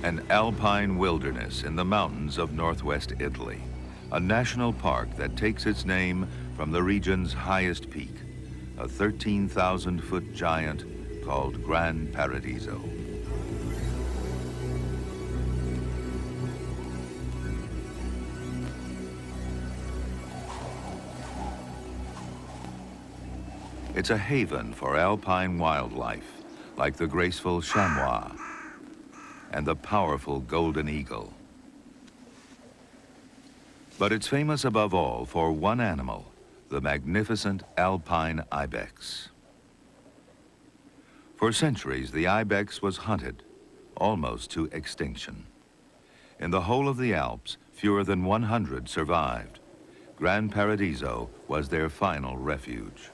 An alpine wilderness in the mountains of northwest Italy, a national park that takes its name from the region's highest peak, a 13,000-foot giant called Gran Paradiso. It's a haven for alpine wildlife, like the graceful chamois and the powerful golden eagle. But it's famous above all for one animal, the magnificent alpine ibex. For centuries, the ibex was hunted, almost to extinction. In the whole of the Alps, fewer than 100 survived. Gran Paradiso was their final refuge.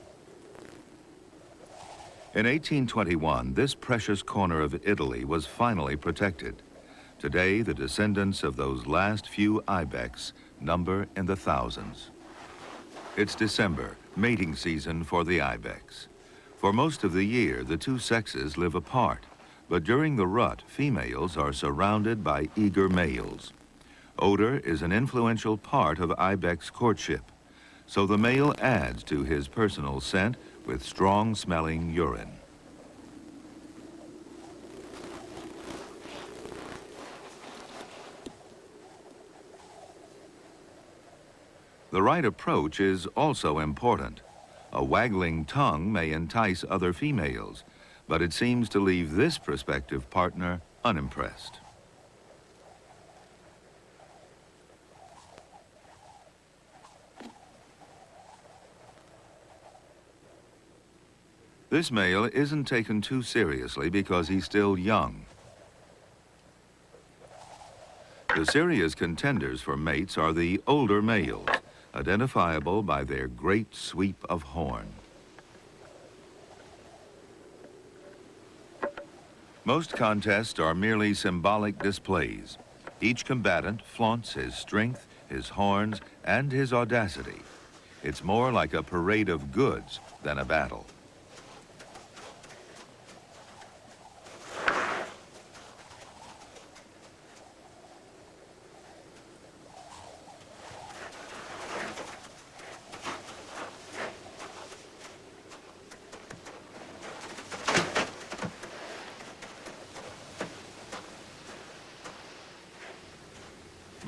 In 1821, this precious corner of Italy was finally protected. Today, the descendants of those last few ibex number in the thousands. It's December, mating season for the ibex. For most of the year, the two sexes live apart, but during the rut, females are surrounded by eager males. Odor is an influential part of ibex courtship, so the male adds to his personal scent with strong-smelling urine. The right approach is also important. A waggling tongue may entice other females, but it seems to leave this prospective partner unimpressed. This male isn't taken too seriously because he's still young. The serious contenders for mates are the older males, identifiable by their great sweep of horn. Most contests are merely symbolic displays. Each combatant flaunts his strength, his horns, and his audacity. It's more like a parade of goods than a battle.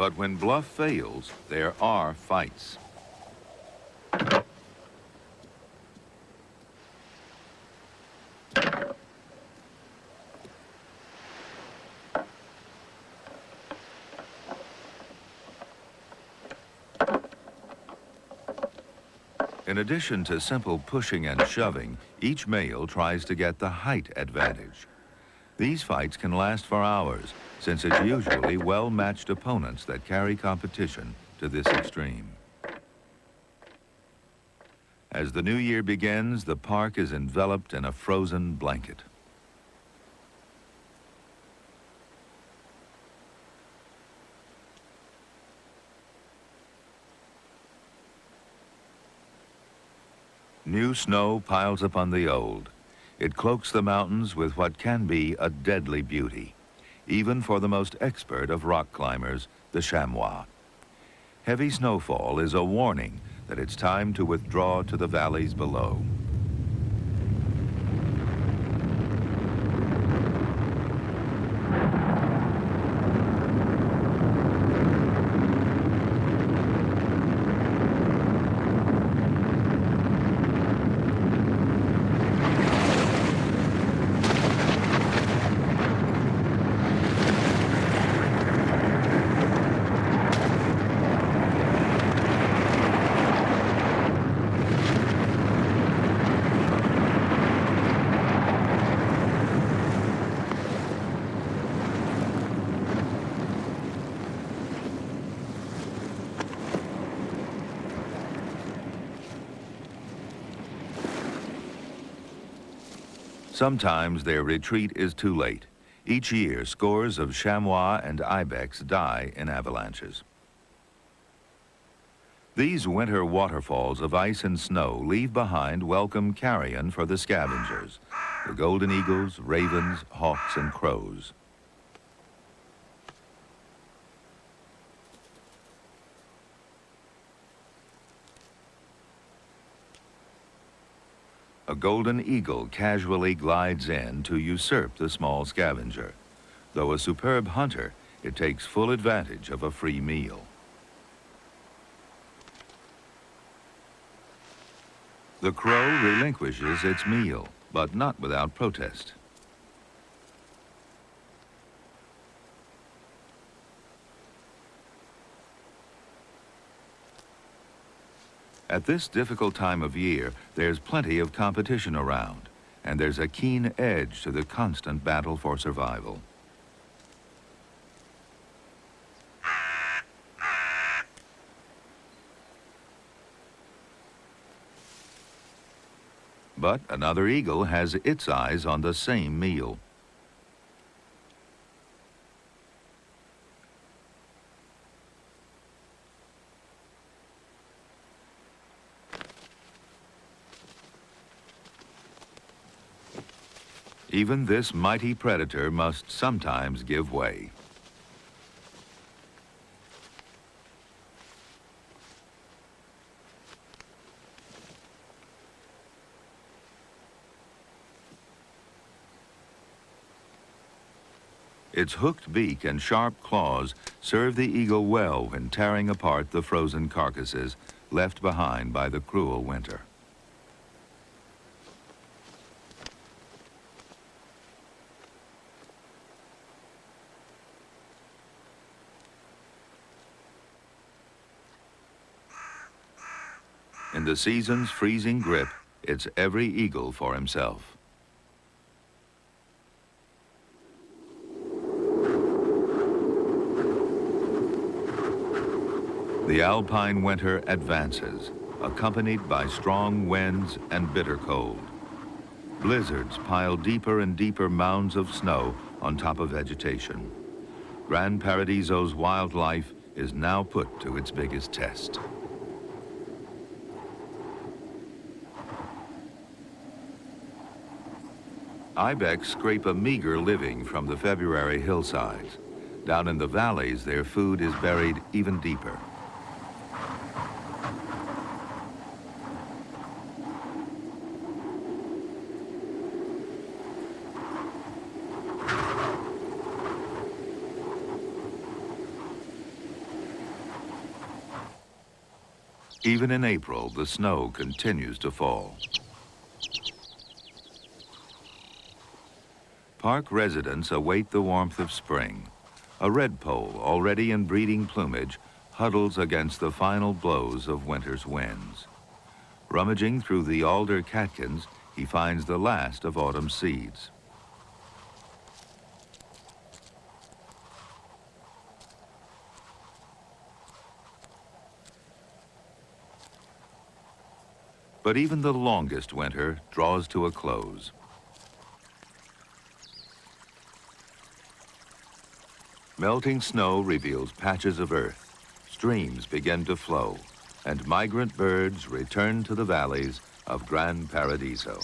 But when bluff fails, there are fights. In addition to simple pushing and shoving, each male tries to get the height advantage. These fights can last for hours, since it's usually well-matched opponents that carry competition to this extreme. As the new year begins, the park is enveloped in a frozen blanket. New snow piles upon the old. It cloaks the mountains with what can be a deadly beauty, even for the most expert of rock climbers, the chamois. Heavy snowfall is a warning that it's time to withdraw to the valleys below. Sometimes their retreat is too late. Each year, scores of chamois and ibex die in avalanches. These winter waterfalls of ice and snow leave behind welcome carrion for the scavengers, the golden eagles, ravens, hawks, and crows. A golden eagle casually glides in to usurp the small scavenger. Though a superb hunter, it takes full advantage of a free meal. The crow relinquishes its meal, but not without protest. At this difficult time of year, there's plenty of competition around, and there's a keen edge to the constant battle for survival. But another eagle has its eyes on the same meal. Even this mighty predator must sometimes give way. Its hooked beak and sharp claws serve the eagle well when tearing apart the frozen carcasses left behind by the cruel winter. In the season's freezing grip, it's every eagle for himself. The alpine winter advances, accompanied by strong winds and bitter cold. Blizzards pile deeper and deeper mounds of snow on top of vegetation. Gran Paradiso's wildlife is now put to its biggest test. Ibex scrape a meager living from the February hillsides. Down in the valleys, their food is buried even deeper. Even in April, the snow continues to fall. Park residents await the warmth of spring. A redpoll, already in breeding plumage, huddles against the final blows of winter's winds. Rummaging through the alder catkins, he finds the last of autumn's seeds. But even the longest winter draws to a close. Melting snow reveals patches of earth, streams begin to flow, and migrant birds return to the valleys of Gran Paradiso.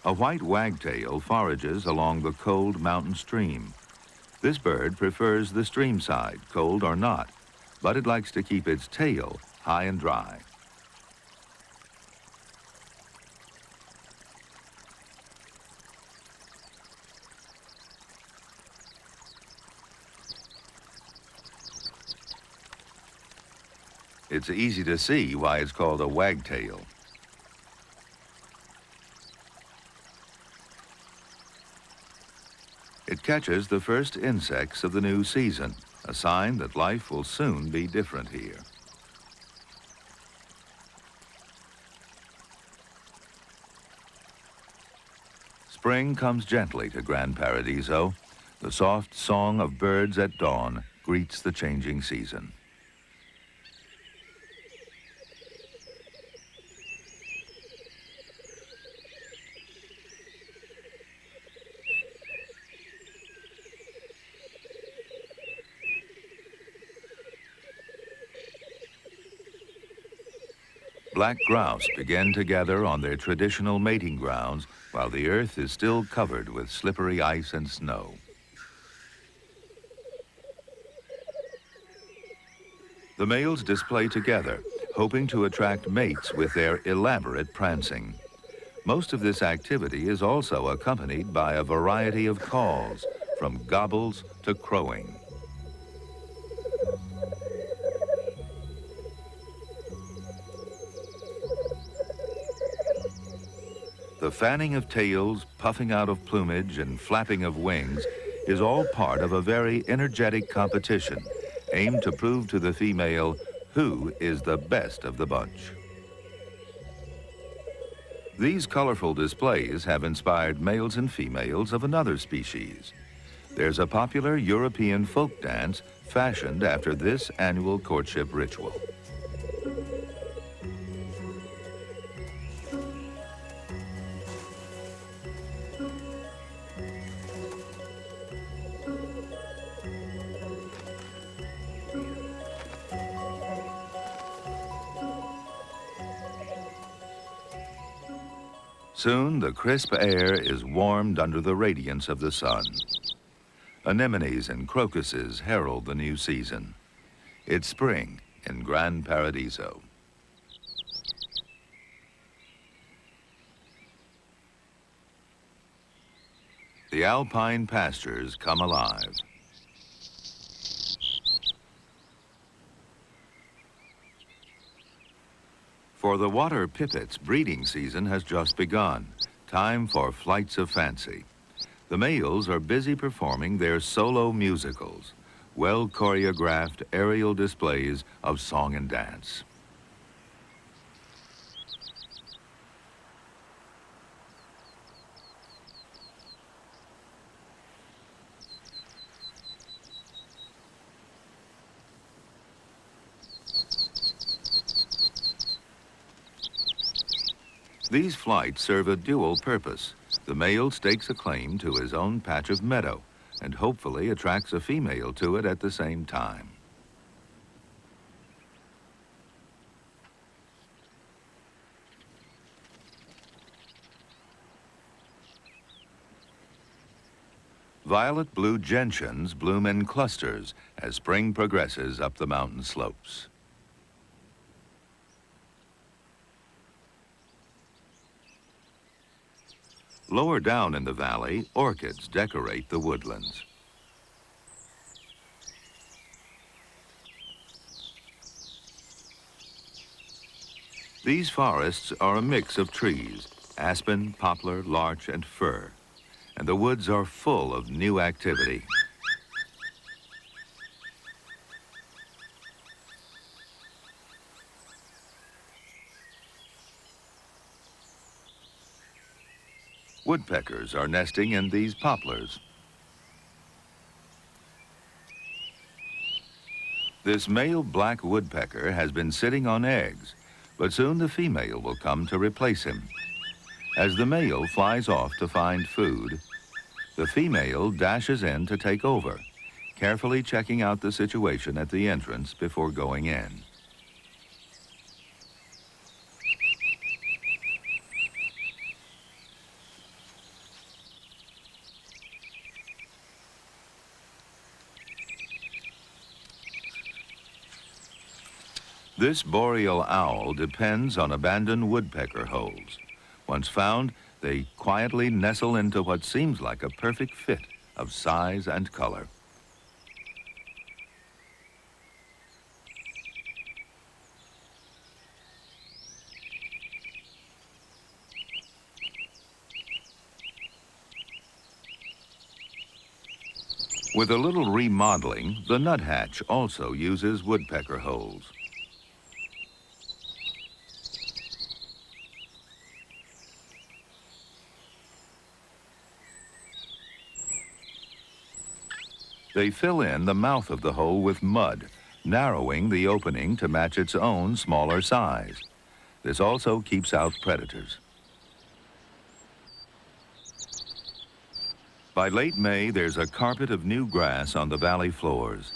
A white wagtail forages along the cold mountain stream. This bird prefers the stream side, cold or not, but it likes to keep its tail high and dry. It's easy to see why it's called a wagtail. It catches the first insects of the new season, a sign that life will soon be different here. Spring comes gently to Gran Paradiso. The soft song of birds at dawn greets the changing season. Black grouse begin to gather on their traditional mating grounds while the earth is still covered with slippery ice and snow. The males display together, hoping to attract mates with their elaborate prancing. Most of this activity is also accompanied by a variety of calls, from gobbles to crowing. The fanning of tails, puffing out of plumage, and flapping of wings is all part of a very energetic competition aimed to prove to the female who is the best of the bunch. These colorful displays have inspired males and females of another species. There's a popular European folk dance fashioned after this annual courtship ritual. Soon, the crisp air is warmed under the radiance of the sun. Anemones and crocuses herald the new season. It's spring in Gran Paradiso. The alpine pastures come alive. For the water pipit's breeding season has just begun. Time for flights of fancy. The males are busy performing their solo musicals, well-choreographed aerial displays of song and dance. These flights serve a dual purpose. The male stakes a claim to his own patch of meadow and hopefully attracts a female to it at the same time. Violet blue gentians bloom in clusters as spring progresses up the mountain slopes. Lower down in the valley, orchids decorate the woodlands. These forests are a mix of trees, aspen, poplar, larch, and fir, and the woods are full of new activity. Woodpeckers are nesting in these poplars. This male black woodpecker has been sitting on eggs, but soon the female will come to replace him. As the male flies off to find food, the female dashes in to take over, carefully checking out the situation at the entrance before going in. This boreal owl depends on abandoned woodpecker holes. Once found, they quietly nestle into what seems like a perfect fit of size and color. With a little remodeling, the nuthatch also uses woodpecker holes. They fill in the mouth of the hole with mud, narrowing the opening to match its own smaller size. This also keeps out predators. By late May, there's a carpet of new grass on the valley floors.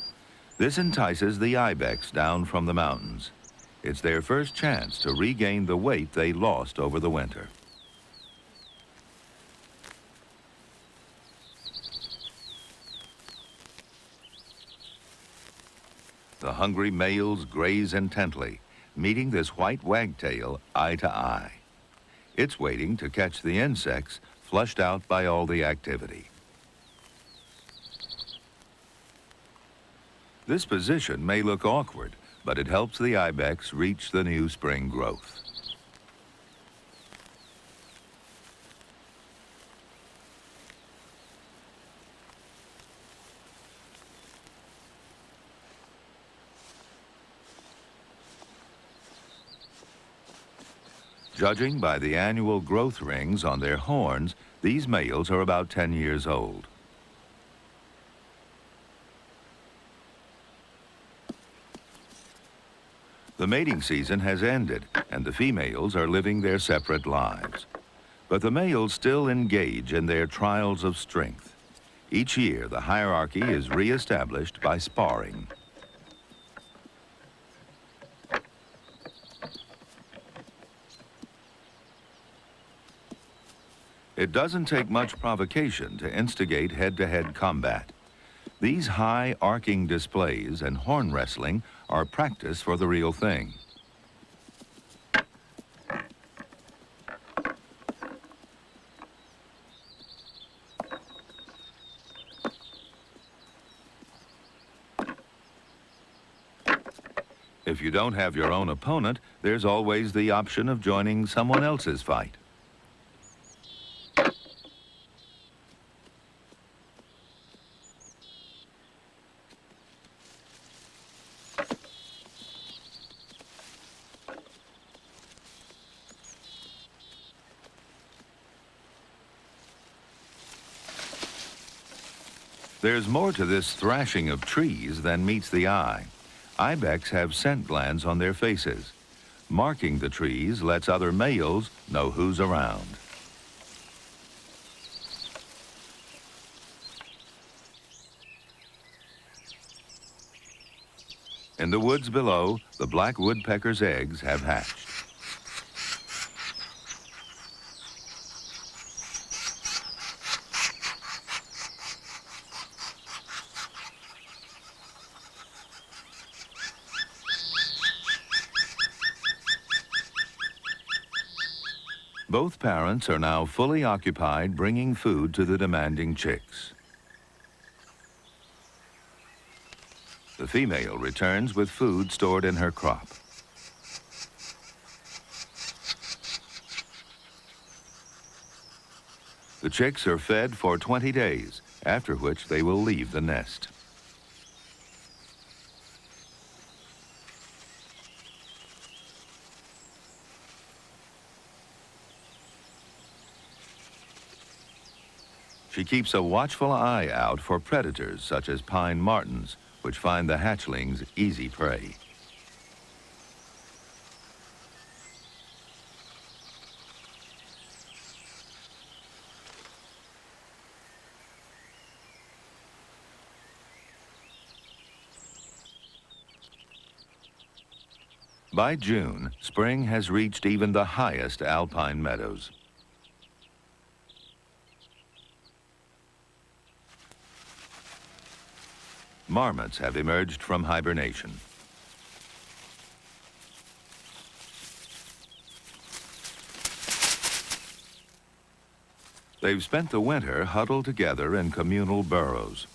This entices the ibex down from the mountains. It's their first chance to regain the weight they lost over the winter. The hungry males graze intently, meeting this white wagtail eye to eye. It's waiting to catch the insects flushed out by all the activity. This position may look awkward, but it helps the ibex reach the new spring growth. Judging by the annual growth rings on their horns, these males are about 10 years old. The mating season has ended, and the females are living their separate lives. But the males still engage in their trials of strength. Each year, the hierarchy is re-established by sparring. It doesn't take much provocation to instigate head-to-head combat. These high arcing displays and horn wrestling are practice for the real thing. If you don't have your own opponent, there's always the option of joining someone else's fight. There's more to this thrashing of trees than meets the eye. Ibex have scent glands on their faces. Marking the trees lets other males know who's around. In the woods below, the black woodpecker's eggs have hatched. Both parents are now fully occupied bringing food to the demanding chicks. The female returns with food stored in her crop. The chicks are fed for 20 days, after which they will leave the nest. She keeps a watchful eye out for predators such as pine martens, which find the hatchlings easy prey. By June, spring has reached even the highest alpine meadows. Marmots have emerged from hibernation. They've spent the winter huddled together in communal burrows.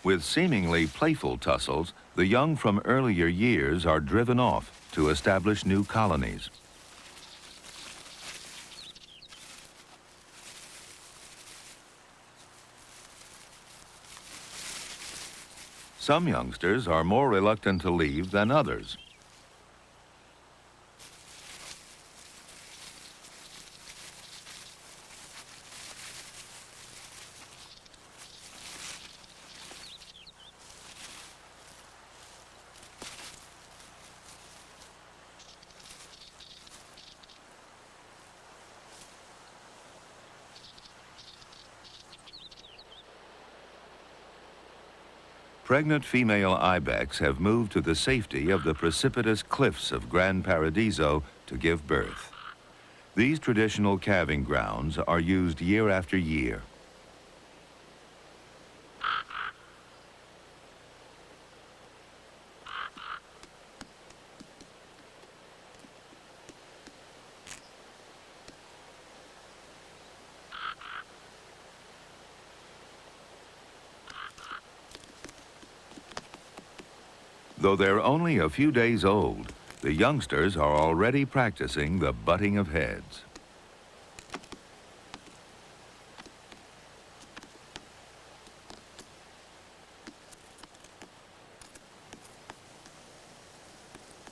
With seemingly playful tussles, the young from earlier years are driven off to establish new colonies. Some youngsters are more reluctant to leave than others. Pregnant female ibex have moved to the safety of the precipitous cliffs of Gran Paradiso to give birth. These traditional calving grounds are used year after year. Though they're only a few days old, the youngsters are already practicing the butting of heads.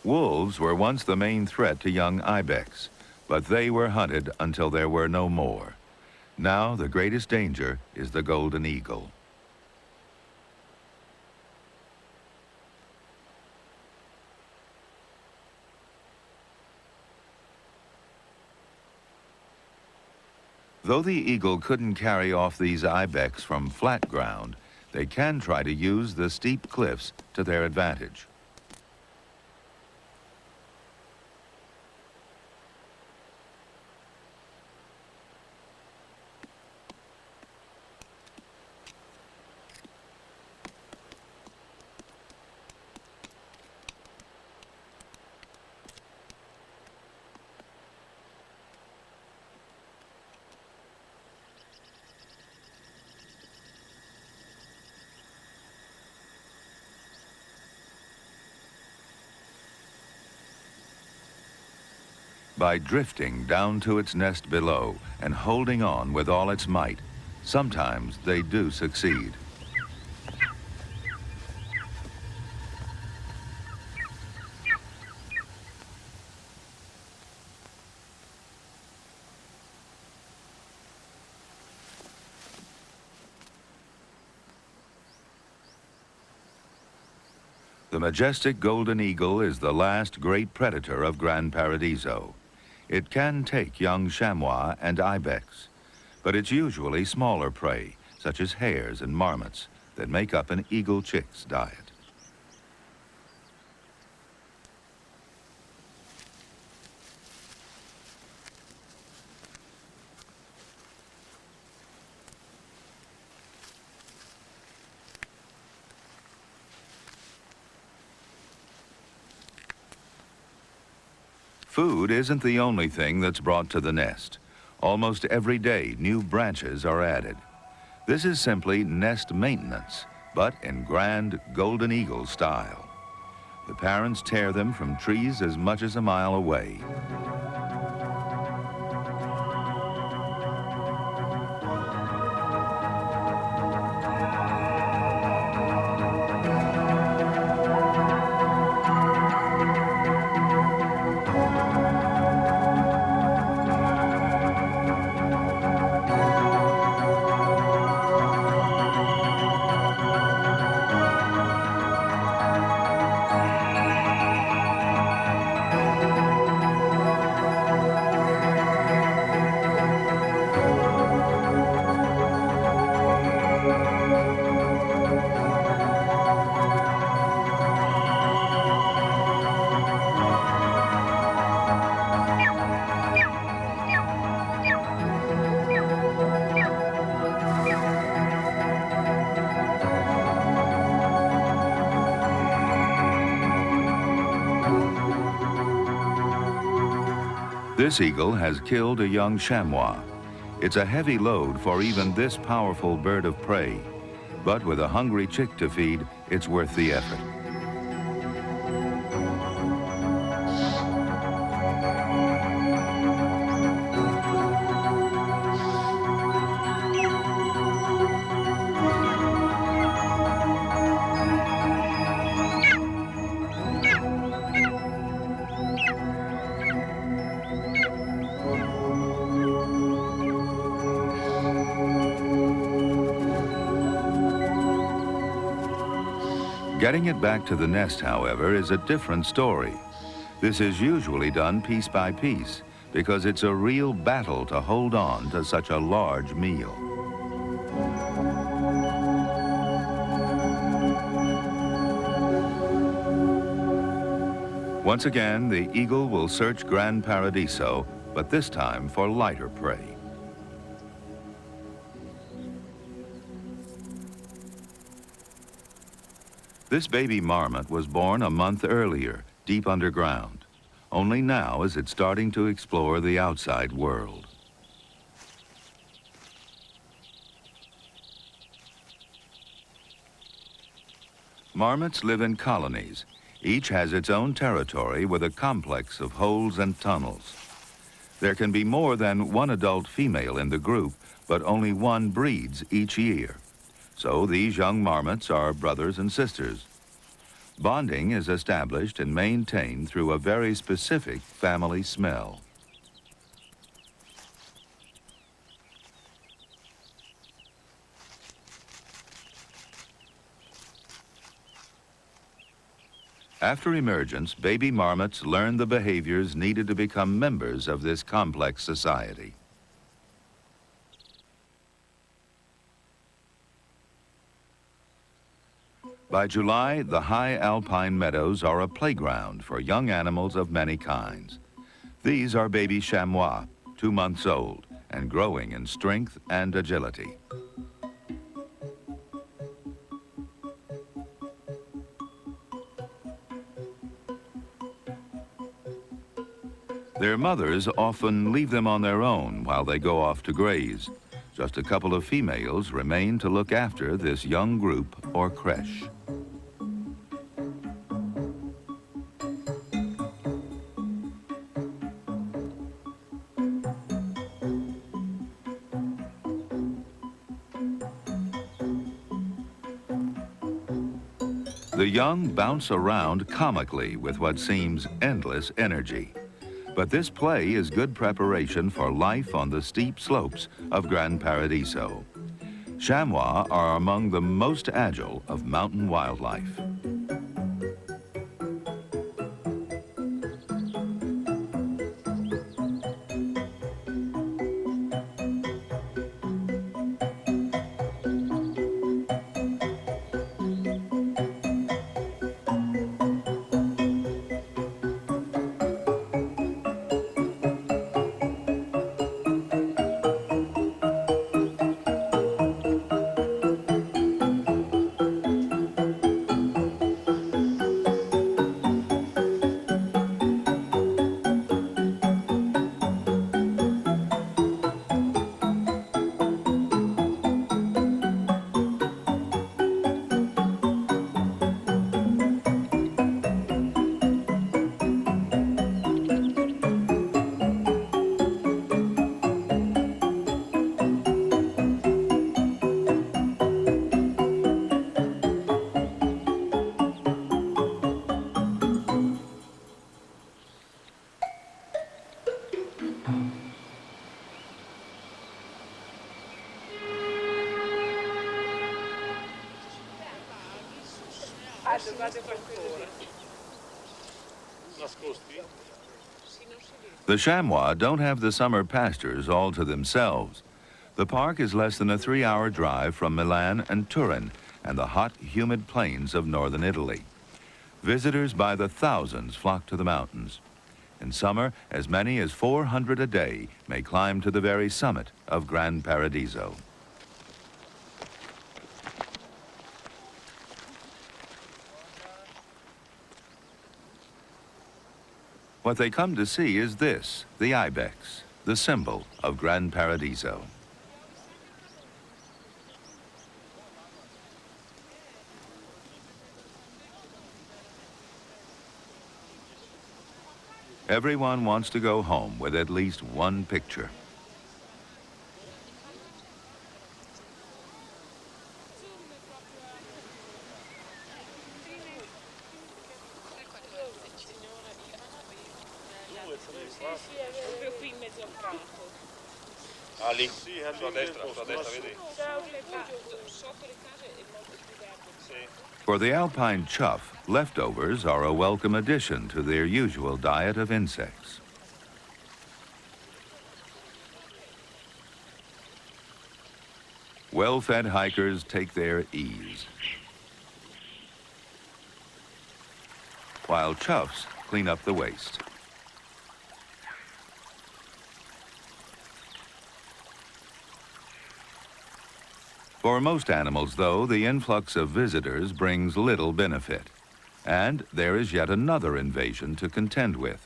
Wolves were once the main threat to young ibex, but they were hunted until there were no more. Now the greatest danger is the golden eagle. Though the eagle couldn't carry off these ibex from flat ground, they can try to use the steep cliffs to their advantage. By drifting down to its nest below and holding on with all its might, sometimes they do succeed. The majestic golden eagle is the last great predator of Gran Paradiso. It can take young chamois and ibex, but it's usually smaller prey, such as hares and marmots, that make up an eagle chick's diet. Food isn't the only thing that's brought to the nest. Almost every day, new branches are added. This is simply nest maintenance, but in grand golden eagle style. The parents tear them from trees as much as a mile away. This eagle has killed a young chamois. It's a heavy load for even this powerful bird of prey, but with a hungry chick to feed, it's worth the effort. Getting it back to the nest, however, is a different story. This is usually done piece by piece because it's a real battle to hold on to such a large meal. Once again, the eagle will search Gran Paradiso, but this time for lighter prey. This baby marmot was born a month earlier, deep underground. Only now is it starting to explore the outside world. Marmots live in colonies. Each has its own territory with a complex of holes and tunnels. There can be more than one adult female in the group, but only one breeds each year. So these young marmots are brothers and sisters. Bonding is established and maintained through a very specific family smell. After emergence, baby marmots learn the behaviors needed to become members of this complex society. By July, the high alpine meadows are a playground for young animals of many kinds. These are baby chamois, 2 months old, and growing in strength and agility. Their mothers often leave them on their own while they go off to graze. Just a couple of females remain to look after this young group or creche. The young bounce around comically with what seems endless energy. But this play is good preparation for life on the steep slopes of Gran Paradiso. Chamois are among the most agile of mountain wildlife. The chamois don't have the summer pastures all to themselves. The park is less than a 3-hour drive from Milan and Turin and the hot, humid plains of northern Italy. Visitors by the thousands flock to the mountains. In summer, as many as 400 a day may climb to the very summit of Gran Paradiso. What they come to see is this, the Ibex, the symbol of Gran Paradiso. Everyone wants to go home with at least one picture. Ah, lì, sulla destra, vedi? For the alpine chough, leftovers are a welcome addition to their usual diet of insects. Well-fed hikers take their ease, while choughs clean up the waste. For most animals, though, the influx of visitors brings little benefit. And there is yet another invasion to contend with.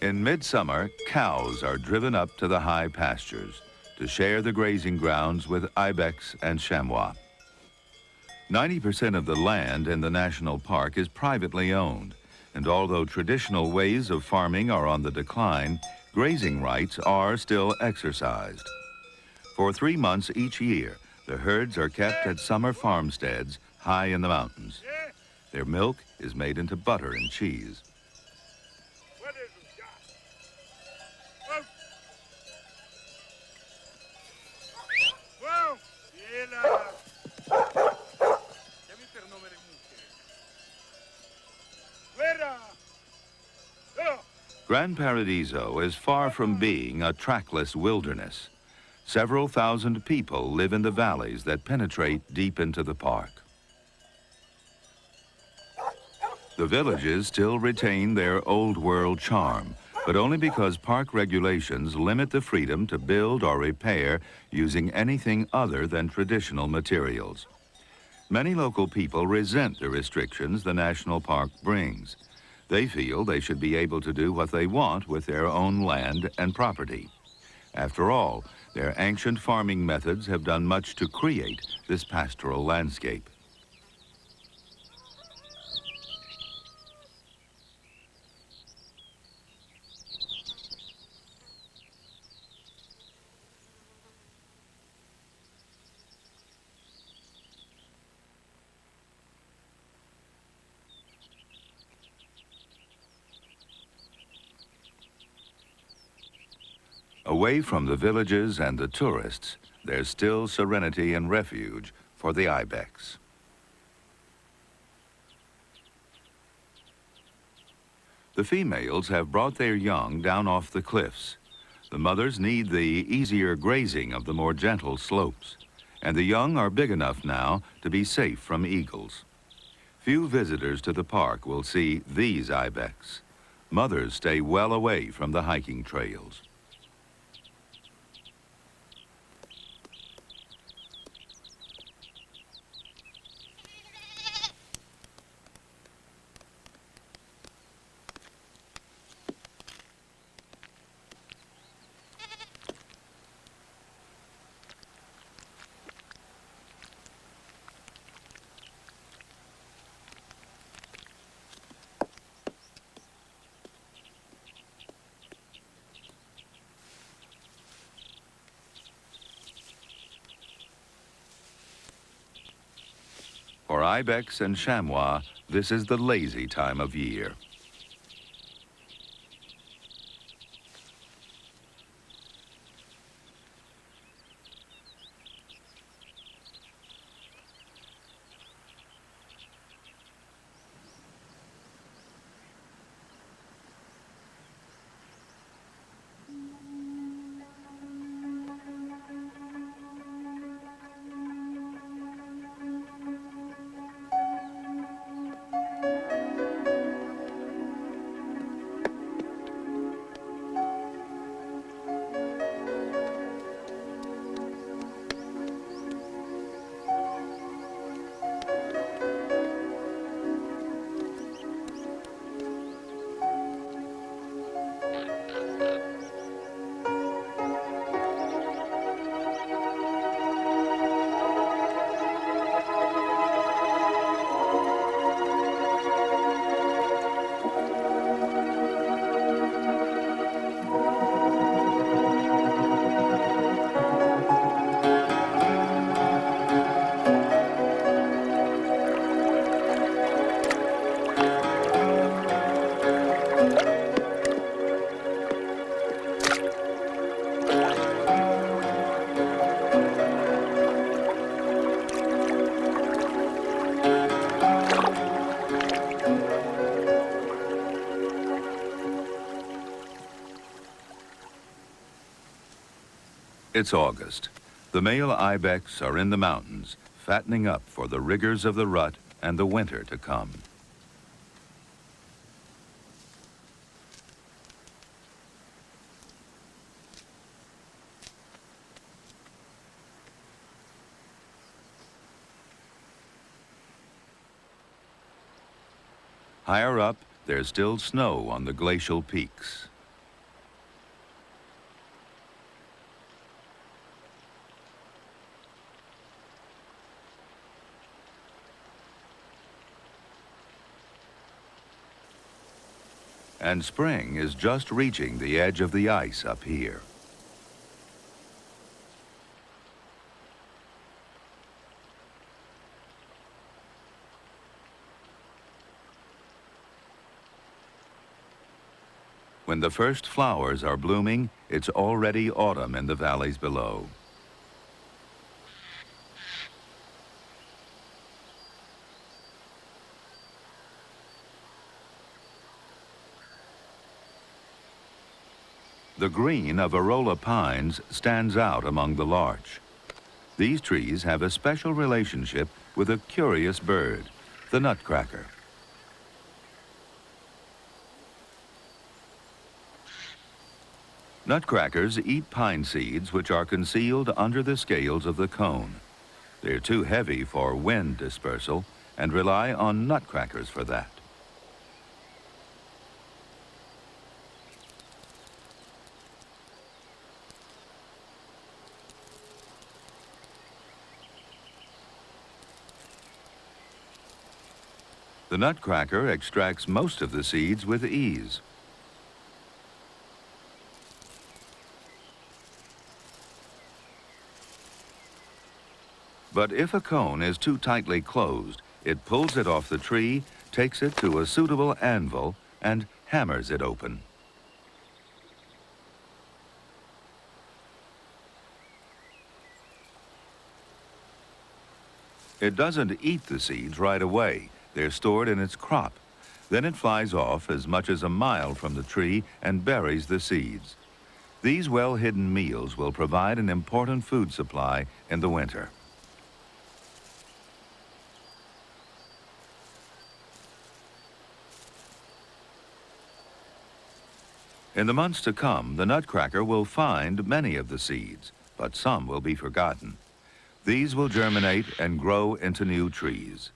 In midsummer, cows are driven up to the high pastures to share the grazing grounds with ibex and chamois. 90% of the land in the national park is privately owned, and although traditional ways of farming are on the decline, grazing rights are still exercised. For 3 months each year, the herds are kept at summer farmsteads high in the mountains. Their milk is made into butter and cheese. Gran Paradiso is far from being a trackless wilderness. Several thousand people live in the valleys that penetrate deep into the park. The villages still retain their old world charm, but only because park regulations limit the freedom to build or repair using anything other than traditional materials. Many local people resent the restrictions the national park brings. They feel they should be able to do what they want with their own land and property. After all, their ancient farming methods have done much to create this pastoral landscape. Away from the villages and the tourists, there's still serenity and refuge for the Ibex. The females have brought their young down off the cliffs. The mothers need the easier grazing of the more gentle slopes, and the young are big enough now to be safe from eagles. Few visitors to the park will see these Ibex. Mothers stay well away from the hiking trails. For Ibex and chamois, this is the lazy time of year. It's August. The male Ibex are in the mountains, fattening up for the rigors of the rut and the winter to come. Higher up, there's still snow on the glacial peaks. And spring is just reaching the edge of the ice up here. When the first flowers are blooming, it's already autumn in the valleys below. The green of Arola pines stands out among the larch. These trees have a special relationship with a curious bird, the nutcracker. Nutcrackers eat pine seeds which are concealed under the scales of the cone. They're too heavy for wind dispersal and rely on nutcrackers for that. The nutcracker extracts most of the seeds with ease. But if a cone is too tightly closed, it pulls it off the tree, takes it to a suitable anvil, and hammers it open. It doesn't eat the seeds right away. They're stored in its crop. Then it flies off as much as a mile from the tree and buries the seeds. These well-hidden meals will provide an important food supply in the winter. In the months to come, the nutcracker will find many of the seeds, but some will be forgotten. These will germinate and grow into new trees.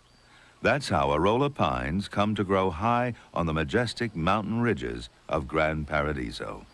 That's how Arola pines come to grow high on the majestic mountain ridges of Gran Paradiso.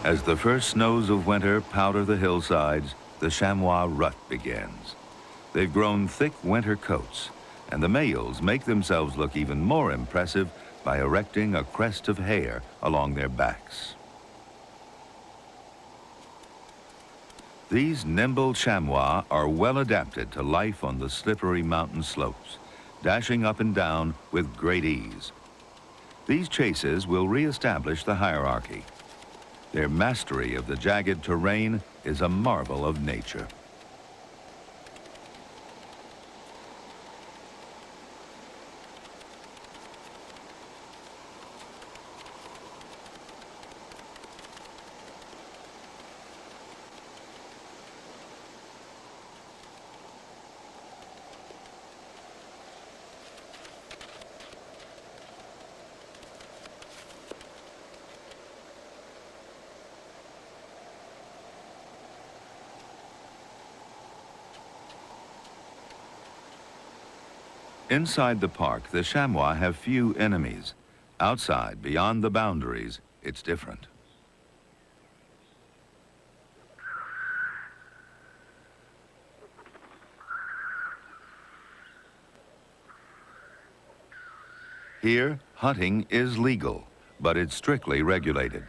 As the first snows of winter powder the hillsides, the chamois rut begins. They've grown thick winter coats, and the males make themselves look even more impressive by erecting a crest of hair along their backs. These nimble chamois are well adapted to life on the slippery mountain slopes, dashing up and down with great ease. These chases will reestablish the hierarchy. Their mastery of the jagged terrain is a marvel of nature. Inside the park, the chamois have few enemies. Outside, beyond the boundaries, it's different. Here, hunting is legal, but it's strictly regulated.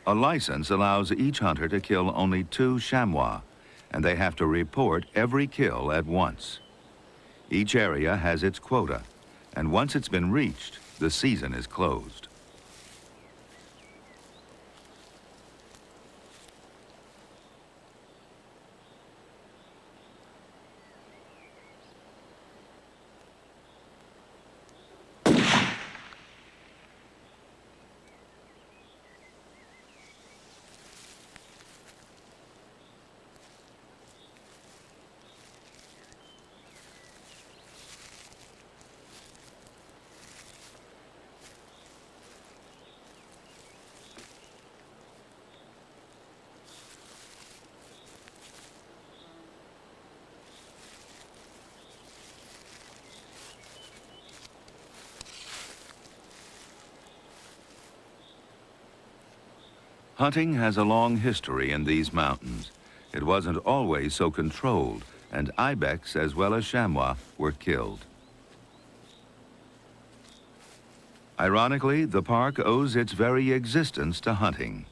A license allows each hunter to kill only 2 chamois, and they have to report every kill at once. Each area has its quota, and once it's been reached, the season is closed. Hunting has a long history in these mountains. It wasn't always so controlled, and ibex as well as chamois were killed. Ironically, the park owes its very existence to hunting.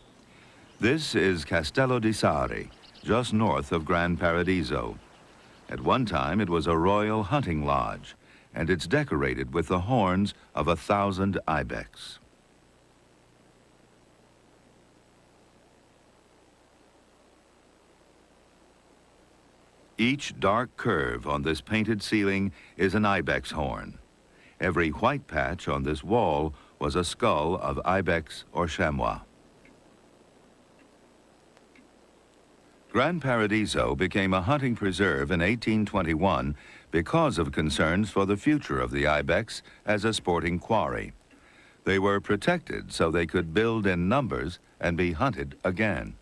This is Castello di Sari, just north of Gran Paradiso. At one time, it was a royal hunting lodge, and it's decorated with the horns of 1,000 ibex. Each dark curve on this painted ceiling is an ibex horn. Every white patch on this wall was a skull of ibex or chamois. Gran Paradiso became a hunting preserve in 1821 because of concerns for the future of the ibex as a sporting quarry. They were protected so they could build in numbers and be hunted again.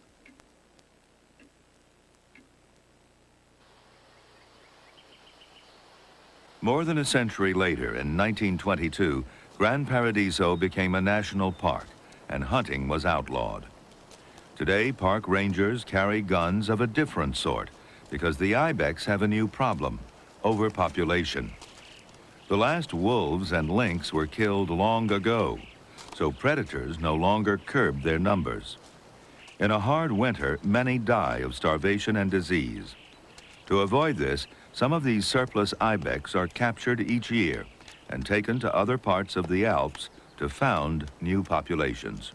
More than a century later, in 1922, Gran Paradiso became a national park, and hunting was outlawed. Today, park rangers carry guns of a different sort because the ibex have a new problem: overpopulation. The last wolves and lynx were killed long ago, so predators no longer curb their numbers. In a hard winter, many die of starvation and disease. To avoid this, some of these surplus ibex are captured each year and taken to other parts of the Alps to found new populations.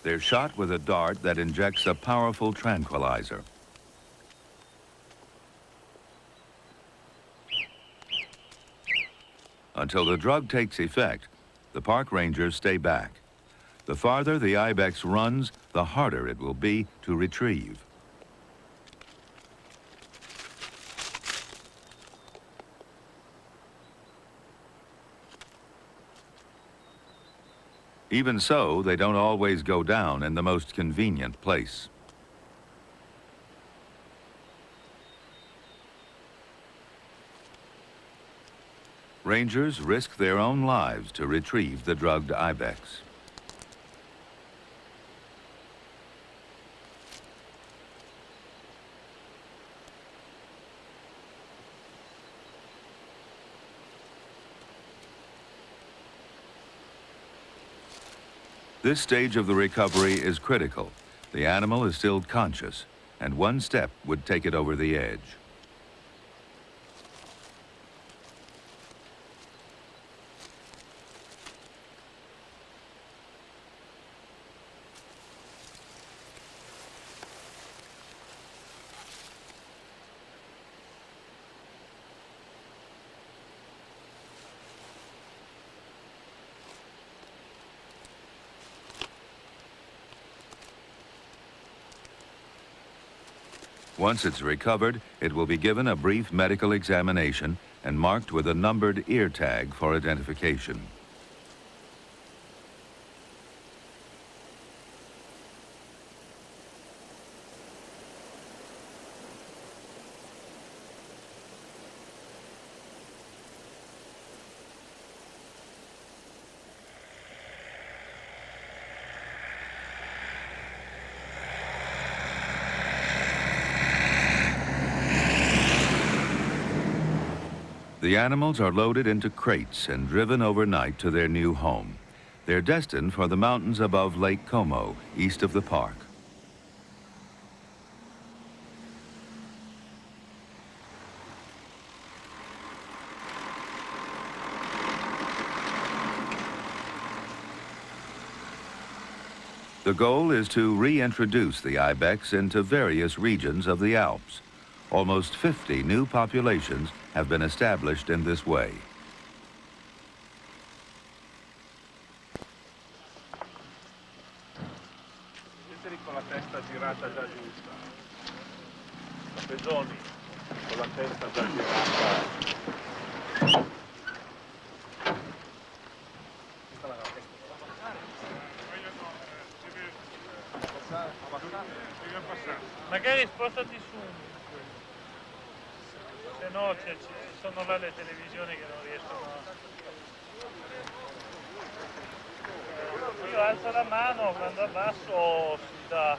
They're shot with a dart that injects a powerful tranquilizer. Until the drug takes effect, the park rangers stay back. The farther the ibex runs, the harder it will be to retrieve. Even so, they don't always go down in the most convenient place. Rangers risk their own lives to retrieve the drugged ibex. This stage of the recovery is critical. The animal is still conscious, and one step would take it over the edge. Once it's recovered, it will be given a brief medical examination and marked with a numbered ear tag for identification. The animals are loaded into crates and driven overnight to their new home. They're destined for the mountains above Lake Como, east of the park. The goal is to reintroduce the Ibex into various regions of the Alps. Almost 50 new populations have been established in this way. Vedete con la testa girata già giusta. Pedoni con la testa già girata. Magari spostati su, se no ci sono là le televisioni che non riescono a... Io alzo la mano, quando abbasso si dà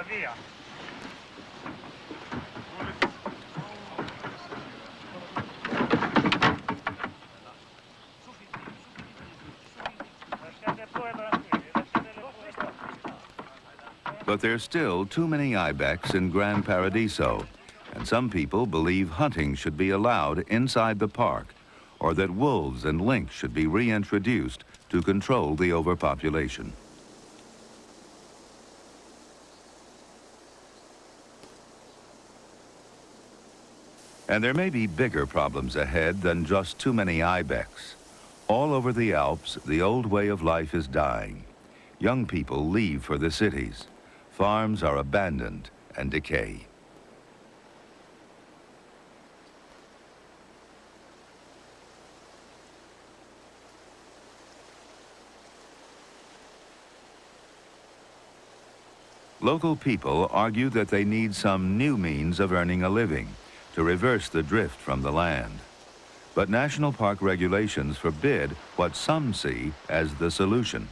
via. Lasciate pure tranquilli, lasciatele pure. But there's still too many ibex in Gran Paradiso, and some people believe hunting should be allowed inside the park, or that wolves and lynx should be reintroduced to control the overpopulation. And there may be bigger problems ahead than just too many ibex. All over the Alps, the old way of life is dying. Young people leave for the cities. Farms are abandoned and decay. Local people argue that they need some new means of earning a living to reverse the drift from the land. But national park regulations forbid what some see as the solution.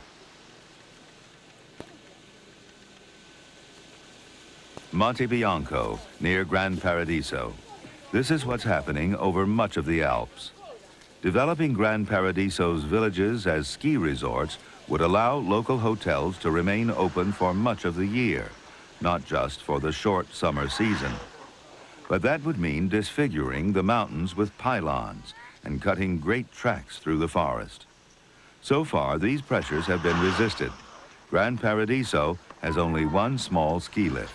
Monte Bianco, near Gran Paradiso. This is what's happening over much of the Alps. Developing Gran Paradiso's villages as ski resorts would allow local hotels to remain open for much of the year, not just for the short summer season. But that would mean disfiguring the mountains with pylons and cutting great tracks through the forest. So far, these pressures have been resisted. Gran Paradiso has only one small ski lift.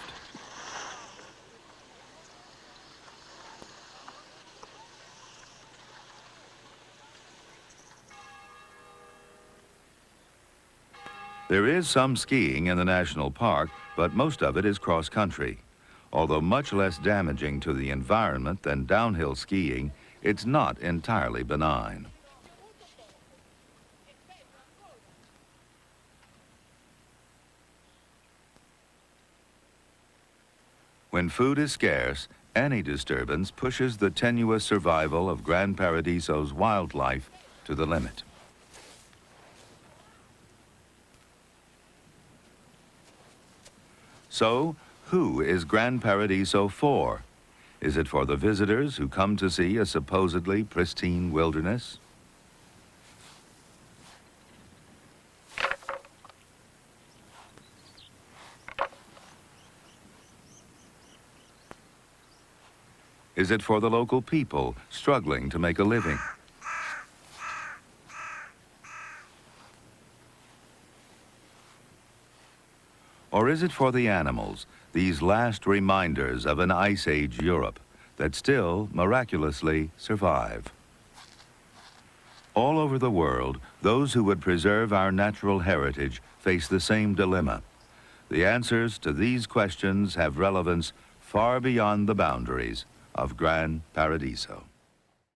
There is some skiing in the national park, but most of it is cross-country. Although much less damaging to the environment than downhill skiing, it's not entirely benign. When food is scarce, any disturbance pushes the tenuous survival of Gran Paradiso's wildlife to the limit. So, who is Gran Paradiso for? Is it for the visitors who come to see a supposedly pristine wilderness? Is it for the local people struggling to make a living? Or is it for the animals, these last reminders of an Ice Age Europe that still miraculously survive? All over the world, those who would preserve our natural heritage face the same dilemma. The answers to these questions have relevance far beyond the boundaries of Gran Paradiso.